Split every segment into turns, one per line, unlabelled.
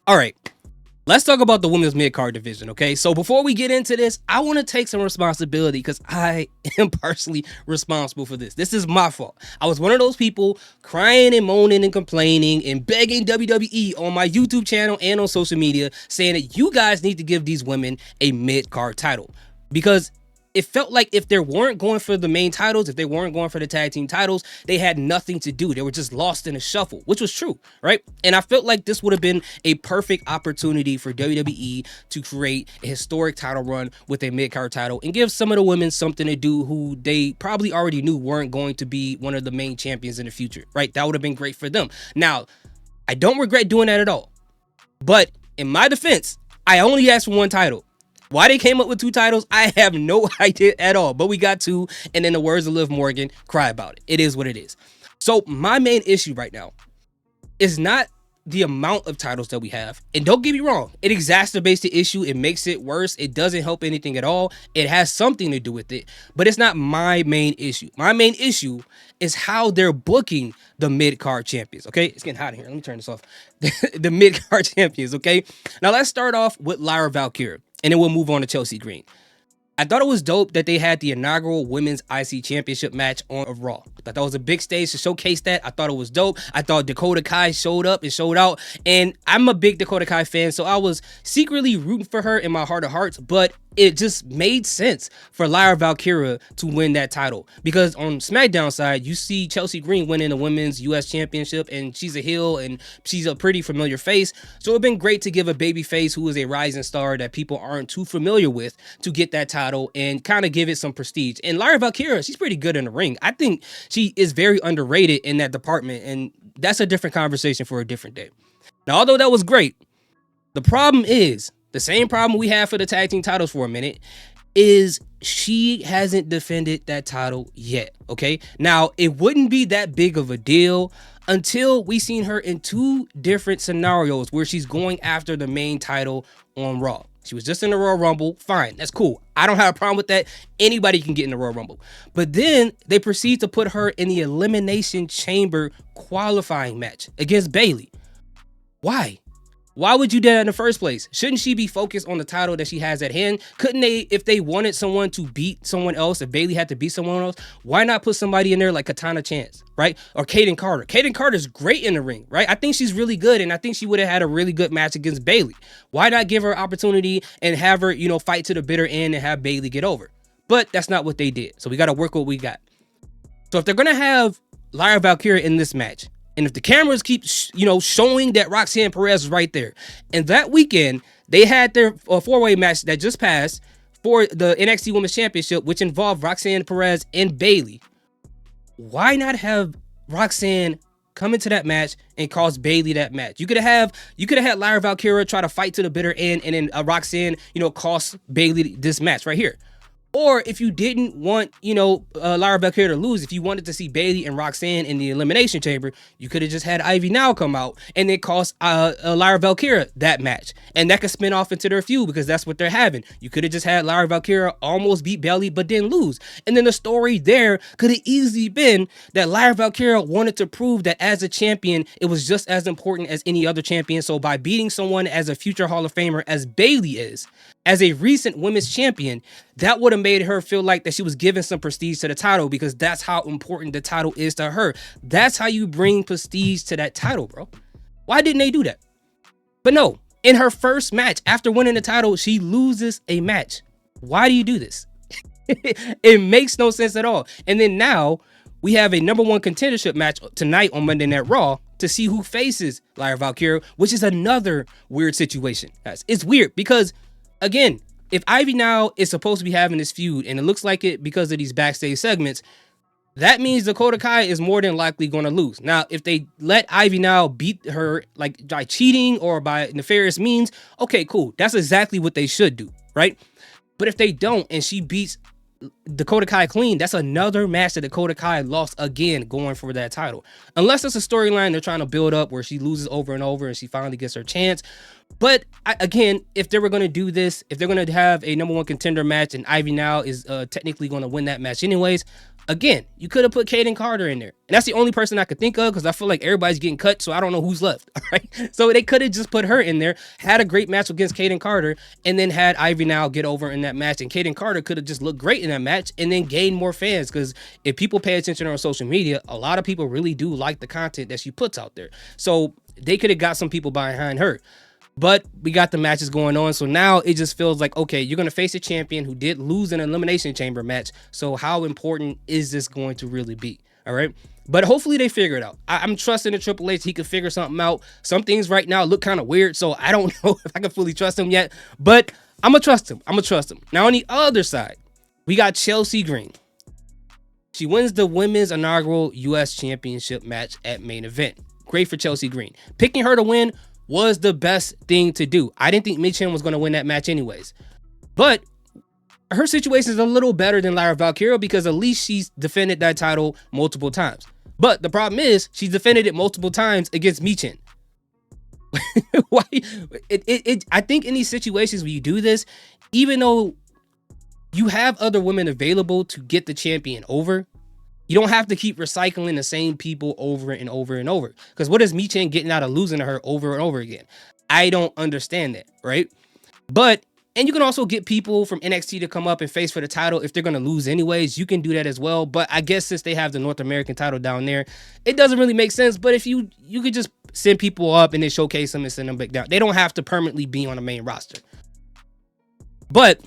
All right, let's talk about the women's mid-card division, okay? So before we get into this, I want to take some responsibility because I am partially responsible for this. This is my fault. I was one of those people crying and moaning and complaining and begging WWE on my YouTube channel and on social media saying that you guys need to give these women a mid-card title because it felt like if they weren't going for the main titles, if they weren't going for the tag team titles, they had nothing to do. They were just lost in a shuffle, which was true, right? And I felt like this would have been a perfect opportunity for WWE to create a historic title run with a mid-card title and give some of the women something to do who they probably already knew weren't going to be one of the main champions in the future, right? That would have been great for them. Now, I don't regret doing that at all. But in my defense, I only asked for one title. Why they came up with two titles, I have no idea at all. But we got two, and in the words of Liv Morgan, cry about it. It is what it is. So my main issue right now is not the amount of titles that we have. And don't get me wrong, it exacerbates the issue. It makes it worse. It doesn't help anything at all. It has something to do with it, but it's not my main issue. My main issue is how they're booking the mid-card champions, okay? It's getting hot in here. Let me turn this off. The mid-card champions, okay? Now let's start off with Lyra Valkyria, and then we'll move on to Chelsea Green. I thought it was dope that they had the inaugural Women's IC Championship match on Raw. I thought that was a big stage to showcase that. I thought it was dope. I thought Dakota Kai showed up and showed out. And I'm a big Dakota Kai fan, so I was secretly rooting for her in my heart of hearts. But it just made sense for Lyra Valkyria to win that title. Because on SmackDown side, you see Chelsea Green winning the Women's US Championship, and she's a heel, and she's a pretty familiar face. So it'd been great to give a baby face who is a rising star that people aren't too familiar with to get that title and kind of give it some prestige. And Lyra Valkyria, she's pretty good in the ring. I think she is very underrated in that department, and that's a different conversation for a different day. Now, although that was great, the problem is, the same problem we had for the tag team titles for a minute, is she hasn't defended that title yet, okay? Now, it wouldn't be that big of a deal until we seen her in two different scenarios where she's going after the main title on Raw. She was just in the Royal Rumble. Fine, that's cool. I don't have a problem with that. Anybody can get in the Royal Rumble. But then they proceed to put her in the Elimination Chamber qualifying match against Bayley. Why? Why would you do that in the first place? Shouldn't she be focused on the title that she has at hand? Couldn't they, if they wanted someone to beat someone else, if Bayley had to beat someone else, why not put somebody in there like Katana Chance, right? Or Kaden Carter. Kaden Carter's great in the ring, right? I think she's really good, and I think she would have had a really good match against Bayley. Why not give her an opportunity and have her, fight to the bitter end and have Bayley get over? But that's not what they did. So we got to work what we got. So if they're going to have Lyra Valkyria in this match, and if the cameras keep, showing that Roxanne Perez is right there, and that weekend they had their four-way match that just passed for the NXT Women's Championship, which involved Roxanne Perez and Bayley, why not have Roxanne come into that match and cost Bayley that match? You could have had Lyra Valkyria try to fight to the bitter end, and then Roxanne, cost Bayley this match right here. Or if you didn't want, Lyra Valkyria to lose, if you wanted to see Bayley and Roxanne in the Elimination Chamber, you could have just had Ivy Now come out and then cost Lyra Valkyria that match. And that could spin off into their feud because that's what they're having. You could have just had Lyra Valkyria almost beat Bayley but then lose. And then the story there could have easily been that Lyra Valkyria wanted to prove that as a champion, it was just as important as any other champion. So by beating someone as a future Hall of Famer as Bayley is, as a recent women's champion, that would have made her feel like that she was giving some prestige to the title because that's how important the title is to her. That's how you bring prestige to that title, bro. Why didn't they do that? But no, in her first match, after winning the title, she loses a match. Why do you do this? It makes no sense at all. And then now we have a number one contendership match tonight on Monday Night Raw to see who faces Lyra Valkyria, which is another weird situation, guys. It's weird because, again, if Ivy Now is supposed to be having this feud, and it looks like it because of these backstage segments, that means Dakota Kai is more than likely going to lose. Now, if they let Ivy Now beat her like by cheating or by nefarious means, okay, cool. That's exactly what they should do, right? But if they don't and she beats Dakota Kai clean, that's another match that Dakota Kai lost again going for that title. Unless it's a storyline they're trying to build up where she loses over and over and she finally gets her chance. But again, if they were going to do this, if they're going to have a number one contender match and Ivy Now is technically going to win that match anyways, Again, you could have put Kaden Carter in there. And that's the only person I could think of because I feel like everybody's getting cut, so I don't know who's left. All right. So they could have just put her in there, had a great match against Kaden Carter, and then had Ivy Now get over in that match. And Kaden Carter could have just looked great in that match and then gained more fans. Because if people pay attention on social media, a lot of people really do like the content that she puts out there. So they could have got some people behind her. But we got the matches going on, so now it just feels like, okay, you're going to face a champion who did lose an Elimination Chamber match, so how important is this going to really be, all right? But hopefully they figure it out. I'm trusting the Triple H. He can figure something out. Some things right now look kind of weird, so I don't know if I can fully trust him yet, but I'm going to trust him. I'm going to trust him. Now, on the other side, we got Chelsea Green. She wins the women's inaugural U.S. Championship match at Main Event. Great for Chelsea Green. Picking her to win was the best thing to do. I didn't think Michin was going to win that match anyways. But her situation is a little better than Lyra Valkyria because at least she's defended that title multiple times. But the problem is she's defended it multiple times against Michin. Why? I think in these situations where you do this, even though you have other women available to get the champion over, you don't have to keep recycling the same people over and over and over. Because what is Michin getting out of losing to her over and over again? I don't understand that, right? But, and you can also get people from NXT to come up and face for the title if they're going to lose anyways. You can do that as well. But I guess since they have the North American title down there, it doesn't really make sense. But if you could just send people up and then showcase them and send them back down. They don't have to permanently be on the main roster. But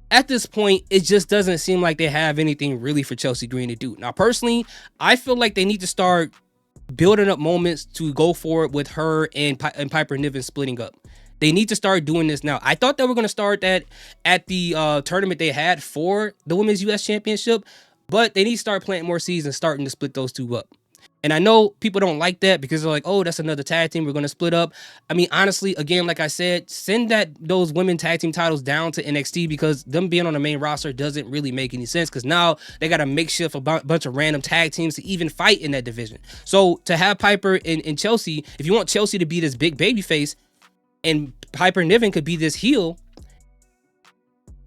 at this point, it just doesn't seem like they have anything really for Chelsea Green to do. Now, personally, I feel like they need to start building up moments to go forward with her and Piper Niven splitting up. They need to start doing this now. I thought they were going to start that at the tournament they had for the Women's U.S. Championship, but they need to start planting more seeds and starting to split those two up. And I know people don't like that because they're like, oh, that's another tag team we're going to split up. I mean, honestly, again, like I said, send those women tag team titles down to NXT because them being on the main roster doesn't really make any sense because now they got to makeshift a bunch of random tag teams to even fight in that division. So to have Piper and Chelsea, if you want Chelsea to be this big baby face and Piper Niven could be this heel,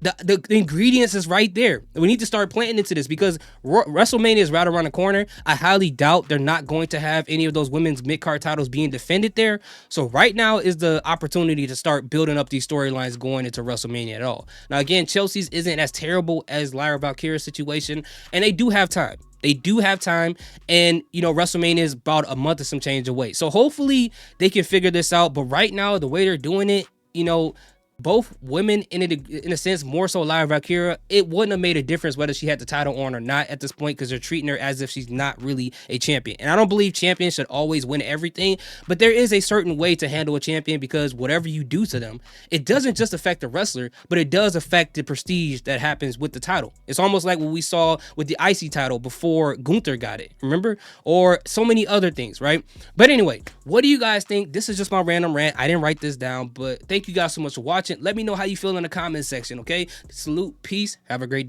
the ingredients is right there. We need to start planting into this because WrestleMania is right around the corner. I highly doubt they're not going to have any of those women's mid-card titles being defended there. So right now is the opportunity to start building up these storylines going into WrestleMania at all. Now, again, Chelsea's isn't as terrible as Lyra Valkyria's situation, and they do have time. They do have time, and, you know, WrestleMania is about a month or some change away. So hopefully they can figure this out. But right now, the way they're doing it, you know, both women, in a sense, more so Lyra Valkyria, it wouldn't have made a difference whether she had the title on or not at this point because they're treating her as if she's not really a champion. And I don't believe champions should always win everything, but there is a certain way to handle a champion because whatever you do to them, it doesn't just affect the wrestler, but it does affect the prestige that happens with the title. It's almost like what we saw with the IC title before Gunther got it, remember? Or so many other things, right? But anyway, what do you guys think? This is just my random rant. I didn't write this down, but thank you guys so much for watching. Let me know how you feel in the comment section, okay? Salute, peace, have a great day.